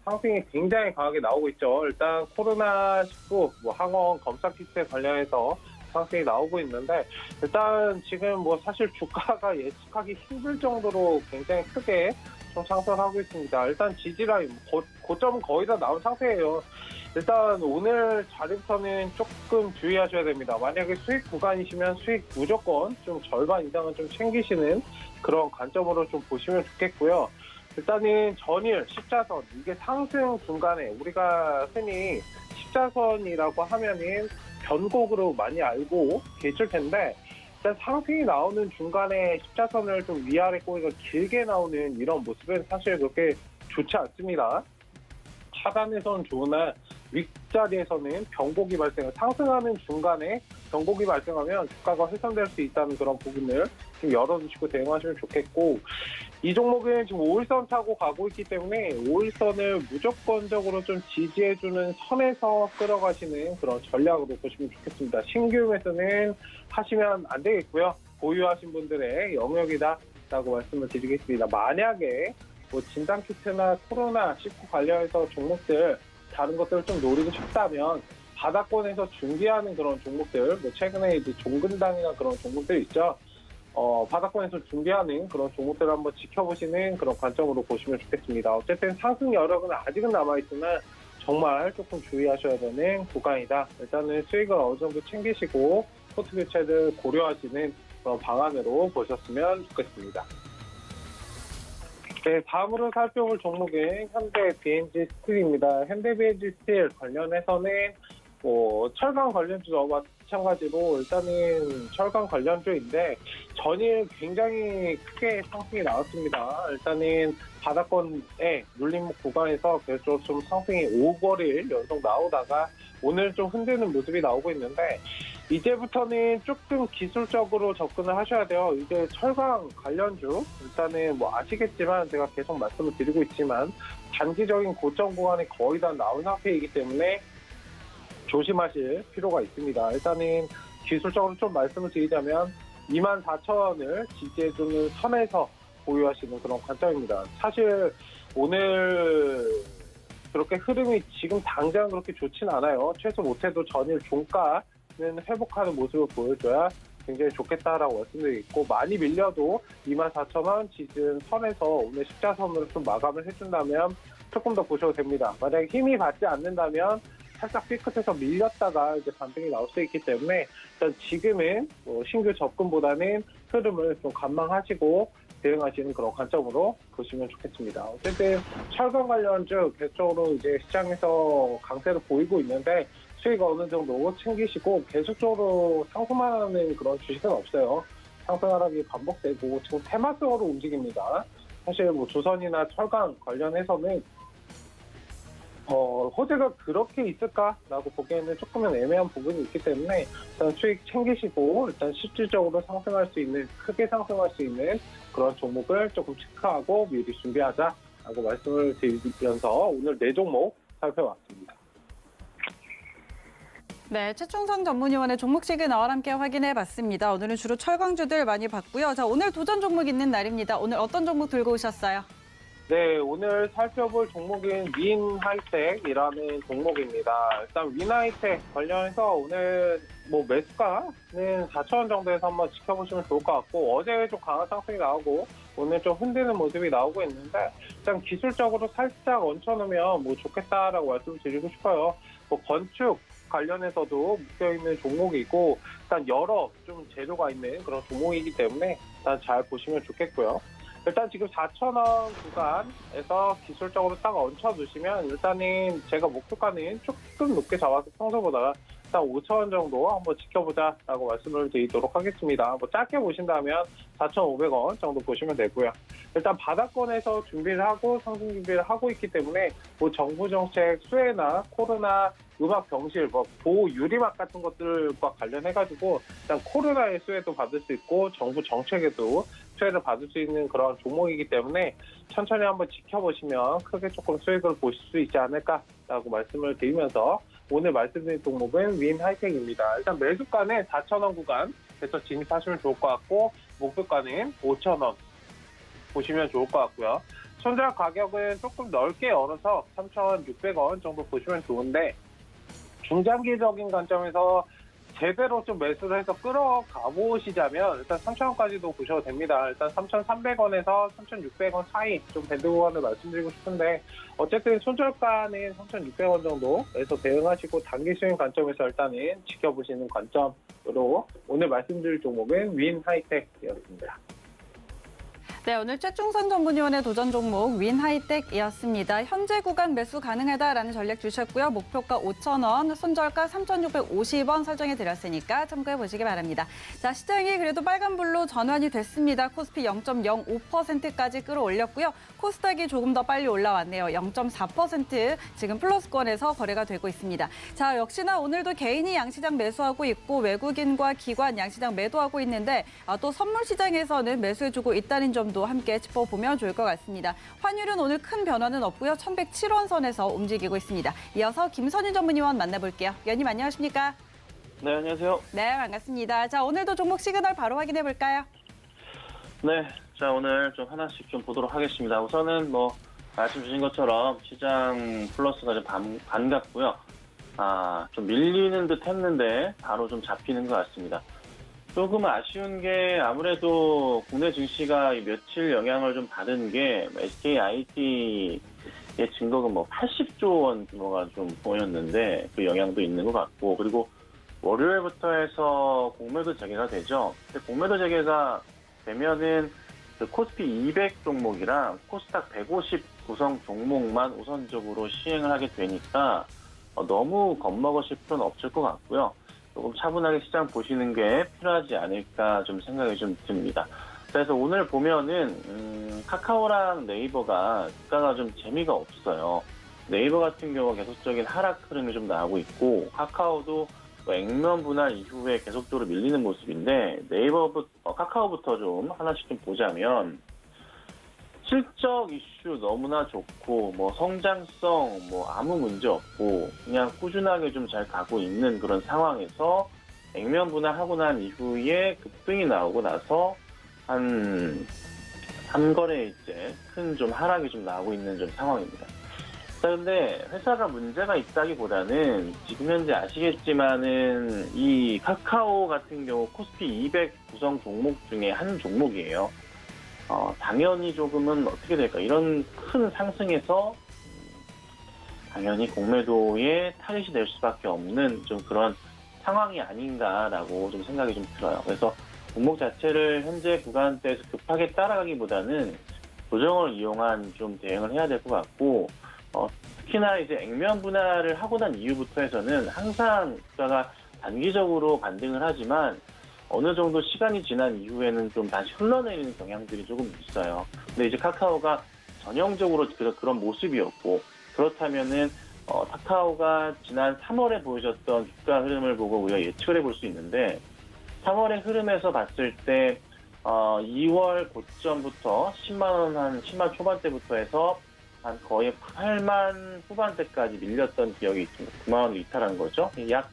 상승이 굉장히 강하게 나오고 있죠. 일단 코로나19 뭐 항원 검사 키트에 관련해서 상승이 나오고 있는데 일단 지금 뭐 사실 주가가 예측하기 힘들 정도로 굉장히 크게 좀 상승하고 있습니다. 일단 지지라인 고점은 거의 다 나온 상태예요. 일단 오늘 자리부터는 조금 주의하셔야 됩니다. 만약에 수익 구간이시면 수익 무조건 좀 절반 이상은 좀 챙기시는 그런 관점으로 좀 보시면 좋겠고요. 일단은 전일 십자선, 이게 상승 중간에 우리가 흔히 십자선이라고 하면은 변곡으로 많이 알고 계실 텐데 일단 상승이 나오는 중간에 십자선을 좀 위아래 꼬리가 길게 나오는 이런 모습은 사실 그렇게 좋지 않습니다. 하단에서는 좋으나 윗자리에서는 변곡이 상승하는 중간에 변곡이 발생하면 주가가 훼손될 수 있다는 그런 부분을 좀 열어두시고 대응하시면 좋겠고 이 종목은 지금 5일선 타고 가고 있기 때문에 5일선을 무조건적으로 좀 지지해주는 선에서 끌어가시는 그런 전략으로 보시면 좋겠습니다. 신규 매수는 하시면 안 되겠고요. 보유하신 분들의 영역이다라고 말씀을 드리겠습니다. 만약에 뭐 진단키트나 코로나19 관련해서 종목들 다른 것들을 좀 노리고 싶다면 바닥권에서 준비하는 그런 종목들, 뭐 최근에 이제 종근당이나 그런 종목들 있죠. 바닥권에서 준비하는 그런 종목들을 한번 지켜보시는 그런 관점으로 보시면 좋겠습니다. 어쨌든 상승 여력은 아직은 남아있으나 정말 조금 주의하셔야 되는 구간이다. 일단은 수익을 어느 정도 챙기시고 포트 교체를 고려하시는 그런 방안으로 보셨으면 좋겠습니다. 네, 다음으로 살펴볼 종목은 현대 BNG 스틸입니다. 현대 BNG 스틸 관련해서는 뭐 철강 관련주와 마찬가지로 일단은 철강 관련주인데 전일 굉장히 크게 상승이 나왔습니다. 일단은 바닥권의 눌림목 구간에서 계속 좀 상승이 5거리를 연속 나오다가 오늘 좀 흔드는 모습이 나오고 있는데 이제부터는 조금 기술적으로 접근을 하셔야 돼요. 이제 철강 관련주 일단은 뭐 아시겠지만 제가 계속 말씀을 드리고 있지만 단기적인 고점 구간이 거의 다 나온 상태이기 때문에 조심하실 필요가 있습니다. 일단은 기술적으로 좀 말씀을 드리자면 24,000원을 지지해주는 선에서 보유하시는 그런 관점입니다. 사실 오늘 그렇게 흐름이 지금 당장 그렇게 좋진 않아요. 최소 못해도 전일 종가는 회복하는 모습을 보여줘야 굉장히 좋겠다라고 말씀드리고 많이 밀려도 24,000원 지지는 선에서 오늘 십자선으로 좀 마감을 해준다면 조금 더 보셔도 됩니다. 만약에 힘이 받지 않는다면 살짝 삐끗해서 밀렸다가 이제 반등이 나올 수 있기 때문에 일단 지금은 신규 접근보다는 흐름을 좀 관망하시고 대응하시는 그런 관점으로 보시면 좋겠습니다. 어쨌든 철강 관련주 계속적으로 이제 시장에서 강세를 보이고 있는데 수익 어느 정도 챙기시고 계속적으로 상승하는 그런 주식은 없어요. 상승 하락이 반복되고 지금 테마성으로 움직입니다. 사실 뭐 조선이나 철강 관련해서는 호재가 그렇게 있을까라고 보기에는 조금은 애매한 부분이 있기 때문에 일단 수익 챙기시고 일단 실질적으로 상승할 수 있는 크게 상승할 수 있는 그런 종목을 조금 체크하고 미리 준비하자라고 말씀을 드리면서 오늘 4종목 살펴봤습니다. 네, 최충성 전문위원의 종목 시그널 함께 확인해봤습니다. 오늘은 주로 철강주들 많이 봤고요. 자, 오늘 도전 종목 있는 날입니다. 오늘 어떤 종목 들고 오셨어요? 네, 오늘 살펴볼 종목은 윈하이텍이라는 종목입니다. 일단 윈하이텍 관련해서 오늘 뭐 매수가는 4,000원 정도에서 한번 지켜보시면 좋을 것 같고 어제 좀 강한 상승이 나오고 오늘 좀 흔드는 모습이 나오고 있는데 일단 기술적으로 살짝 얹혀놓으면 뭐 좋겠다라고 말씀을 드리고 싶어요. 뭐 건축 관련해서도 묶여있는 종목이고 일단 여러 좀 재료가 있는 그런 종목이기 때문에 일단 잘 보시면 좋겠고요. 일단 지금 4,000원 구간에서 기술적으로 딱 얹혀두시면 일단은 제가 목표가는 조금 높게 잡아서 평소보다 일단 5,000원 정도 한번 지켜보자라고 말씀을 드리도록 하겠습니다. 뭐 짧게 보신다면 4,500원 정도 보시면 되고요. 일단 바닥권에서 준비를 하고 상승 준비를 하고 있기 때문에 뭐 정부 정책 수혜나 코로나 음악 병실, 뭐 보호 유리막 같은 것들과 관련해가지고 일단 코로나의 수혜도 받을 수 있고 정부 정책에도 수혜를 받을 수 있는 그런 종목이기 때문에 천천히 한번 지켜보시면 크게 조금 수익을 보실 수 있지 않을까라고 말씀을 드리면서 오늘 말씀드린 종목은 윈하이텍입니다. 일단 매수가는 4,000원 구간에서 진입하시면 좋을 것 같고 목표가는 5,000원 보시면 좋을 것 같고요. 손절 가격은 조금 넓게 열어서 3,600원 정도 보시면 좋은데 중장기적인 관점에서 제대로 좀 매수를 해서 끌어가 보시자면 일단 3,000원까지도 보셔도 됩니다. 일단 3,300원에서 3,600원 사이 좀 밴드 구간을 말씀드리고 싶은데 어쨌든 손절가는 3,600원 정도에서 대응하시고 단기 수익 관점에서 일단은 지켜보시는 관점으로 오늘 말씀드릴 종목은 윈하이텍이었습니다. 네, 오늘 최충선 전문위원의 도전 종목 윈하이텍이었습니다. 현재 구간 매수 가능하다라는 전략 주셨고요. 목표가 5,000원, 손절가 3,650원 설정해 드렸으니까 참고해 보시기 바랍니다. 자, 시장이 그래도 빨간불로 전환이 됐습니다. 코스피 0.05%까지 끌어올렸고요. 코스닥이 조금 더 빨리 올라왔네요. 0.4% 지금 플러스권에서 거래가 되고 있습니다. 자, 역시나 오늘도 개인이 양시장 매수하고 있고 외국인과 기관 양시장 매도하고 있는데 또 선물 시장에서는 매수해주고 있다는 점도 함께 짚어보면 좋을 것 같습니다. 환율은 오늘 큰 변화는 없고요. 1,107원 선에서 움직이고 있습니다. 이어서 김선희 전문위원 만나볼게요. 위원님 안녕하십니까? 네, 안녕하세요. 네, 반갑습니다. 자, 오늘도 종목 시그널 바로 확인해 볼까요? 네, 자 오늘 좀 하나씩 좀 보도록 하겠습니다. 우선은 뭐 말씀 주신 것처럼 시장 플러스가 좀 반갑고요. 좀 밀리는 듯 했는데 바로 좀 잡히는 것 같습니다. 조금 아쉬운 게 아무래도 국내 증시가 며칠 영향을 좀 받은 게 SKIT의 증거가 뭐 80조 원 규모가 좀 보였는데 그 영향도 있는 것 같고 그리고 월요일부터 해서 공매도 재개가 되죠. 근데 공매도 재개가 되면은 그 코스피 200 종목이랑 코스닥 150 구성 종목만 우선적으로 시행을 하게 되니까 너무 겁먹으실 필요는 없을 것 같고요. 조금 차분하게 시장 보시는 게 필요하지 않을까 좀 생각이 좀 듭니다. 그래서 오늘 보면은 카카오랑 네이버가 주가가 좀 재미가 없어요. 네이버 같은 경우 계속적인 하락 흐름이 좀 나오고 있고 카카오도 액면 분할 이후에 계속적으로 밀리는 모습인데 카카오부터 좀 하나씩 좀 보자면 실적 이슈 너무나 좋고 뭐 성장성 뭐 아무 문제 없고 그냥 꾸준하게 좀 잘 가고 있는 그런 상황에서 액면 분할하고 난 이후에 급등이 나오고 나서 한 거래일째 큰 좀 하락이 좀 나오고 있는 좀 상황입니다. 그런데 회사가 문제가 있다기보다는 지금 현재 아시겠지만은 이 카카오 같은 경우 코스피 200 구성 종목 중에 한 종목이에요. 당연히 조금은 어떻게 될까? 이런 큰 상승에서 당연히 공매도에 타깃이 될 수밖에 없는 좀 그런 상황이 아닌가라고 좀 생각이 좀 들어요. 그래서 종목 자체를 현재 구간대에서 급하게 따라가기보다는 조정을 이용한 좀 대응을 해야 될 것 같고, 특히나 이제 액면 분할을 하고 난 이후부터 해서는 항상 주가가 단기적으로 반등을 하지만 어느 정도 시간이 지난 이후에는 좀 다시 흘러내리는 경향들이 조금 있어요. 근데 이제 카카오가 전형적으로 그런 모습이었고, 그렇다면은 카카오가 지난 3월에 보여줬던 주가 흐름을 보고 우리가 예측을 해볼 수 있는데, 3월의 흐름에서 봤을 때 2월 고점부터 10만 초반대부터 해서 한 거의 8만 후반대까지 밀렸던 기억이 있습니다. 9만 원을 이탈한 거죠. 약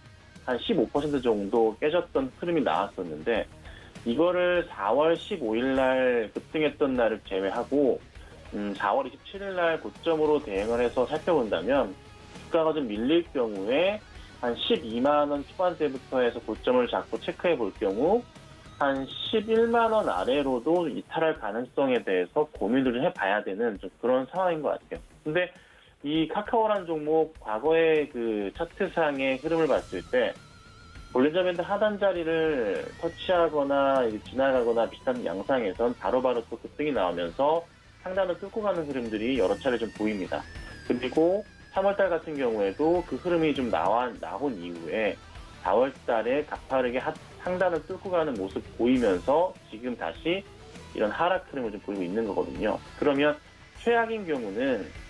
한 15% 정도 깨졌던 흐름이 나왔었는데, 이거를 4월 15일 날 급등했던 날을 제외하고 4월 27일 날 고점으로 대응을 해서 살펴본다면 주가가 좀 밀릴 경우에 한 12만 원 초반대부터 해서 고점을 잡고 체크해 볼 경우 한 11만 원 아래로도 이탈할 가능성에 대해서 고민을 해봐야 되는 좀 그런 상황인 것 같아요. 근데 이 카카오라는 종목 과거의 그 차트상의 흐름을 봤을 때 볼린저 밴드 하단 자리를 터치하거나 지나가거나 비슷한 양상에선 바로바로 또 급등이 나오면서 상단을 뚫고 가는 흐름들이 여러 차례 좀 보입니다. 그리고 3월달 같은 경우에도 그 흐름이 좀 나온 이후에 4월달에 가파르게 상단을 뚫고 가는 모습 보이면서 지금 다시 이런 하락 흐름을 좀 보이고 있는 거거든요. 그러면 최악인 경우는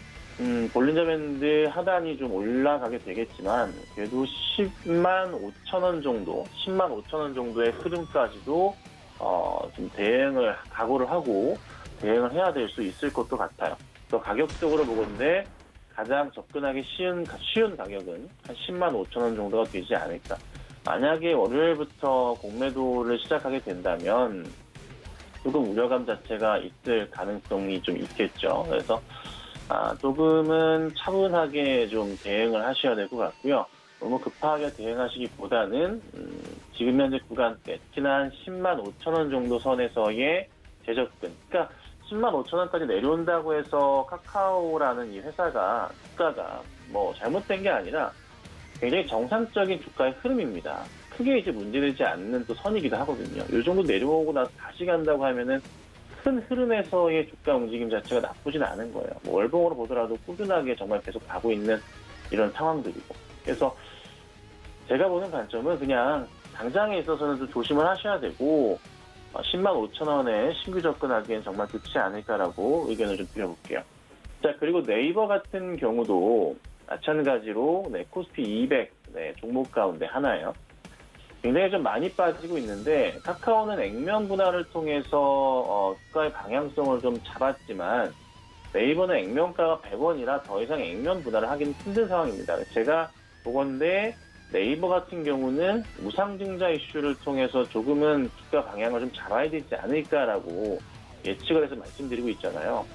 볼린저 밴드 하단이 좀 올라가게 되겠지만 그래도 10만 5천 원 정도, 10만 5천 원 정도의 흐름까지도 좀 각오를 하고 대응을 해야 될 수 있을 것도 같아요. 또 가격적으로 보건데 가장 접근하기 쉬운 가격은 한 10만 5천 원 정도가 되지 않을까. 만약에 월요일부터 공매도를 시작하게 된다면 조금 우려감 자체가 있을 가능성이 좀 있겠죠. 그래서 조금은 차분하게 좀 대응을 하셔야 될 것 같고요. 너무 급하게 대응하시기보다는 지금 현재 구간대, 특히나 한 10만 5천 원 정도 선에서의 재접근. 그러니까 10만 5천 원까지 내려온다고 해서 카카오라는 이 회사가 주가가 뭐 잘못된 게 아니라 굉장히 정상적인 주가의 흐름입니다. 크게 이제 문제되지 않는 또 선이기도 하거든요. 이 정도 내려오고 나서 다시 간다고 하면은 큰 흐름에서의 주가 움직임 자체가 나쁘진 않은 거예요. 뭐 월봉으로 보더라도 꾸준하게 정말 계속 가고 있는 이런 상황들이고. 그래서 제가 보는 관점은 그냥 당장에 있어서는 좀 조심을 하셔야 되고 10만 5천 원에 신규 접근하기엔 정말 좋지 않을까라고 의견을 좀 드려볼게요. 자, 그리고 네이버 같은 경우도 마찬가지로 코스피 200 종목 가운데 하나예요. 굉장히 좀 많이 빠지고 있는데 카카오는 액면 분할을 통해서 주가의 방향성을 좀 잡았지만 네이버는 액면가가 100원이라 더 이상 액면 분할을 하기는 힘든 상황입니다. 제가 보건데 네이버 같은 경우는 우상증자 이슈를 통해서 조금은 주가 방향을 좀 잡아야 되지 않을까라고 예측을 해서 말씀드리고 있잖아요.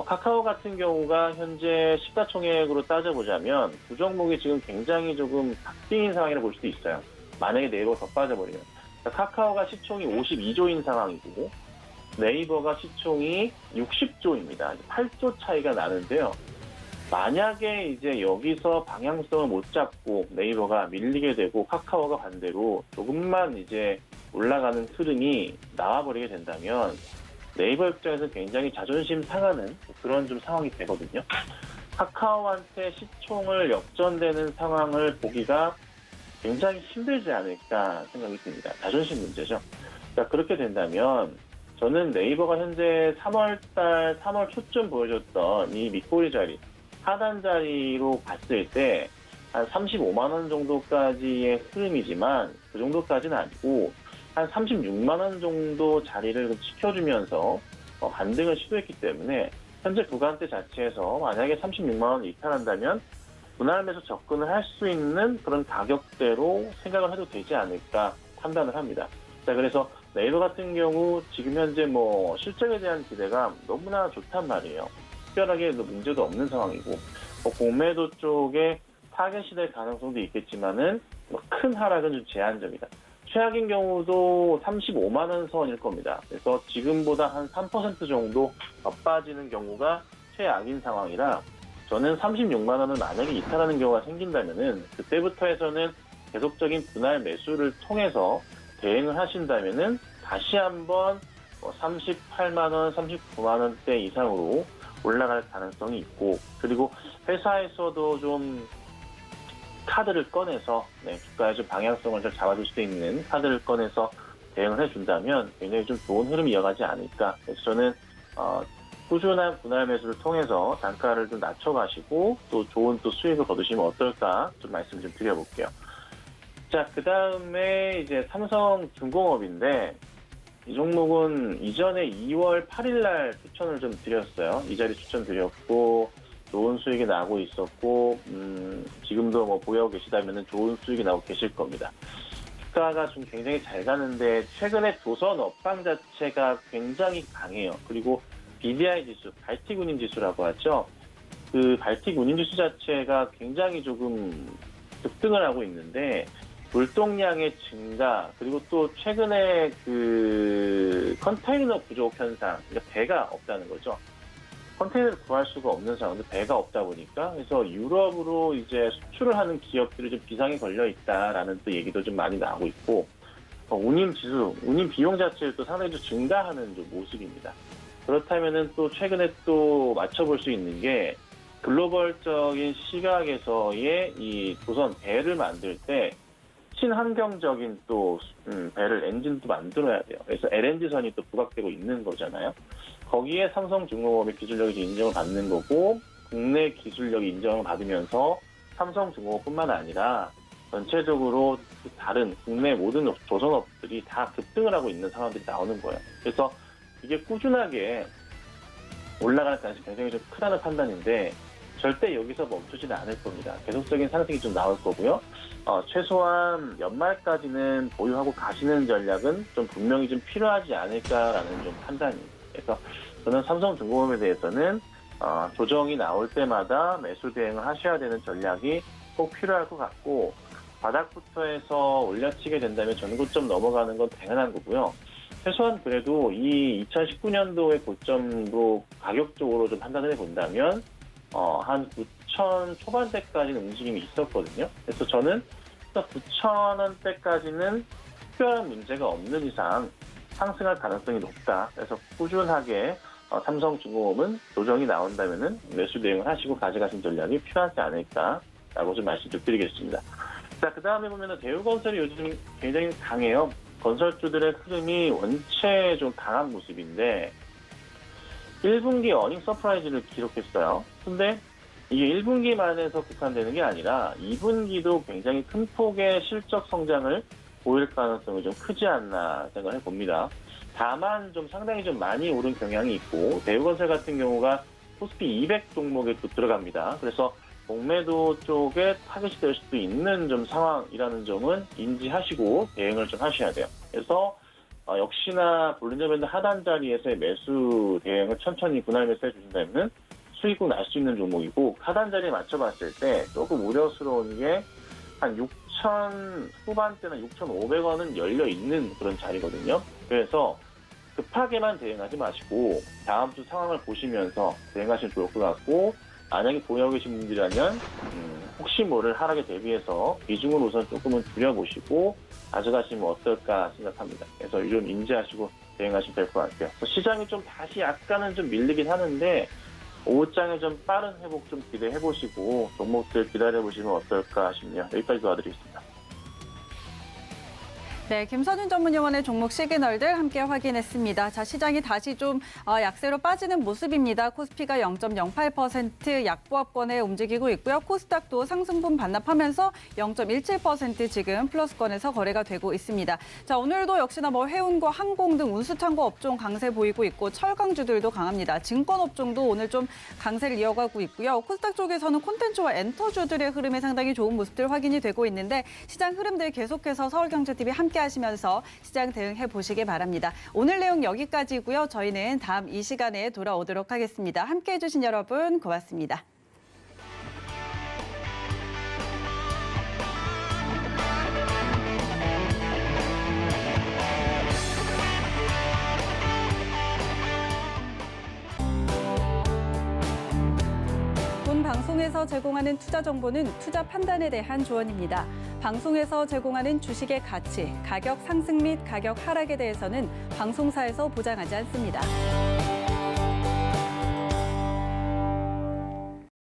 카카오 같은 경우가 현재 시가총액으로 따져보자면 두 종목이 지금 굉장히 조금 박빙인 상황이라고 볼 수도 있어요. 만약에 네이버가 더 빠져버리면. 카카오가 시총이 52조인 상황이고 네이버가 시총이 60조입니다. 8조 차이가 나는데요. 만약에 이제 여기서 방향성을 못 잡고 네이버가 밀리게 되고 카카오가 반대로 조금만 이제 올라가는 흐름이 나와버리게 된다면 네이버 입장에서 굉장히 자존심 상하는 그런 좀 상황이 되거든요. 카카오한테 시총을 역전되는 상황을 보기가 굉장히 힘들지 않을까 생각이 듭니다. 자존심 문제죠. 그러니까 그렇게 된다면 저는 네이버가 현재 3월 초쯤 보여줬던 이 밑꼬리 자리, 하단 자리로 봤을 때 한 35만 원 정도까지의 흐름이지만 그 정도까지는 아니고 한 36만 원 정도 자리를 지켜주면서 반등을 시도했기 때문에 현재 구간대 자체에서 만약에 36만 원 이탈한다면 분할 매수 접근을 할 수 있는 그런 가격대로 생각을 해도 되지 않을까 판단을 합니다. 자, 그래서 네이버 같은 경우 지금 현재 뭐 실적에 대한 기대가 너무나 좋단 말이에요. 특별하게 문제도 없는 상황이고 공매도 쪽에 타겟이 될 가능성도 있겠지만은 큰 하락은 좀 제한적이다. 최악인 경우도 35만 원 선일 겁니다. 그래서 지금보다 한 3% 정도 더 빠지는 경우가 최악인 상황이라 저는 36만 원을 만약에 이탈하는 경우가 생긴다면은 그때부터 해서는 계속적인 분할 매수를 통해서 대응을 하신다면은 다시 한번 38만 원, 39만 원대 이상으로 올라갈 가능성이 있고 그리고 회사에서도 좀 카드를 꺼내서 주가의 좀 방향성을 좀 잡아줄 수 있는 카드를 꺼내서 대응을 해준다면 굉장히 좀 좋은 흐름이 이어가지 않을까. 그래서 저는 꾸준한 분할 매수를 통해서 단가를 좀 낮춰가시고 또 좋은 또 수익을 거두시면 어떨까 좀 말씀 좀 드려볼게요. 자, 그 다음에 이제 삼성중공업인데 이 종목은 이전에 2월 8일 날 추천을 좀 드렸어요. 이 자리 추천드렸고 좋은 수익이 나고 있었고 지금도 뭐 보유하고 계시다면 좋은 수익이 나고 계실 겁니다. 주가가 좀 굉장히 잘 가는데 최근에 조선 업황 자체가 굉장히 강해요. 그리고 BDI 지수, 발틱 운임 지수라고 하죠. 그 발틱 운임 지수 자체가 굉장히 조금 급등을 하고 있는데 물동량의 증가 그리고 또 최근에 그 컨테이너 부족 현상, 그러니까 배가 없다는 거죠. 컨테이너를 구할 수가 없는 상황인데 배가 없다 보니까 그래서 유럽으로 이제 수출을 하는 기업들이 좀 비상이 걸려 있다라는 또 얘기도 좀 많이 나오고 있고 운임 지수, 운임 비용 자체를 또 상당히 좀 증가하는 좀 모습입니다. 그렇다면은 또 최근에 또 맞춰볼 수 있는 게 글로벌적인 시각에서의 이 조선 배를 만들 때 친환경적인 또 배를 엔진도 만들어야 돼요. 그래서 LNG선이 또 부각되고 있는 거잖아요. 거기에 삼성중공업의 기술력이 인정을 받는 거고 국내 기술력이 인정을 받으면서 삼성중공업뿐만 아니라 전체적으로 다른 국내 모든 조선업들이 다 급등을 하고 있는 상황들이 나오는 거예요. 그래서 이게 꾸준하게 올라갈 가능성이 굉장히 좀 크다는 판단인데 절대 여기서 멈추지는 않을 겁니다. 계속적인 상승이 좀 나올 거고요. 최소한 연말까지는 보유하고 가시는 전략은 좀 분명히 좀 필요하지 않을까라는 좀 판단입니다. 그래서 저는 삼성중공업에 대해서는 조정이 나올 때마다 매수 대응을 하셔야 되는 전략이 꼭 필요할 것 같고 바닥부터 해서 올려치게 된다면 전고점 넘어가는 건 당연한 거고요. 최소한 그래도 이 2019년도의 고점으로 가격적으로 좀 판단을 해본다면 한 9천 초반대까지는 움직임이 있었거든요. 그래서 저는 9,000원대까지는 특별한 문제가 없는 이상 상승할 가능성이 높다. 그래서 꾸준하게 삼성중공업은 조정이 나온다면은 매수 대응을 하시고 가져가신 전략이 필요하지 않을까라고 좀 말씀 좀 드리겠습니다. 자, 그 다음에 보면은 대우건설이 요즘 굉장히 강해요. 건설주들의 흐름이 원체 좀 강한 모습인데 1분기 어닝 서프라이즈를 기록했어요. 근데 이게 1분기만 해서 국한되는 게 아니라 2분기도 굉장히 큰 폭의 실적 성장을 보일 가능성이 좀 크지 않나 생각을 해봅니다. 다만 좀 상당히 좀 많이 오른 경향이 있고 대우건설 같은 경우가 코스피 200 종목에 또 들어갑니다. 그래서 공매도 쪽에 타겟이 될 수도 있는 좀 상황이라는 점은 인지하시고 대응을 좀 하셔야 돼요. 그래서 역시나 볼린저 밴드 하단 자리에서의 매수 대응을 천천히 분할 매수해 주신다면 수익은 날 수 있는 종목이고 하단 자리에 맞춰봤을 때 조금 우려스러운 게 한 6,000 후반대나 6,500원은 열려 있는 그런 자리거든요. 그래서 급하게만 대응하지 마시고 다음 주 상황을 보시면서 대응하시면 좋을 것 같고 만약에 보유하고 계신 분들이라면 혹시 모를 하락에 대비해서 비중을 우선 조금은 줄여보시고 가져가시면 어떨까 생각합니다. 그래서 좀 인지하시고 대응하시면 될 것 같아요. 그래서 시장이 좀 다시 약간은 좀 밀리긴 하는데 오후장에 좀 빠른 회복 좀 기대해보시고 종목들 기다려보시면 어떨까 싶네요. 여기까지 도와드리겠습니다. 네, 김선윤 전문위원의 종목 시그널들 함께 확인했습니다. 자, 시장이 다시 좀 약세로 빠지는 모습입니다. 코스피가 0.08% 약보합권에 움직이고 있고요. 코스닥도 상승분 반납하면서 0.17% 지금 플러스권에서 거래가 되고 있습니다. 자, 오늘도 역시나 해운과 항공 등 운수창고 업종 강세 보이고 있고 철강주들도 강합니다. 증권업종도 오늘 좀 강세를 이어가고 있고요. 코스닥 쪽에서는 콘텐츠와 엔터주들의 흐름이 상당히 좋은 모습들 확인이 되고 있는데 시장 흐름들 계속해서 서울경제TV 함께 하시면서 시장 대응해 보시기 바랍니다. 오늘 내용 여기까지고요. 저희는 다음 이 시간에 돌아오도록 하겠습니다. 함께해 주신 여러분 고맙습니다. 방송에서 제공하는 투자 정보는 투자 판단에 대한 조언입니다. 방송에서 제공하는 주식의 가치, 가격 상승 및 가격 하락에 대해서는 방송사에서 보장하지 않습니다.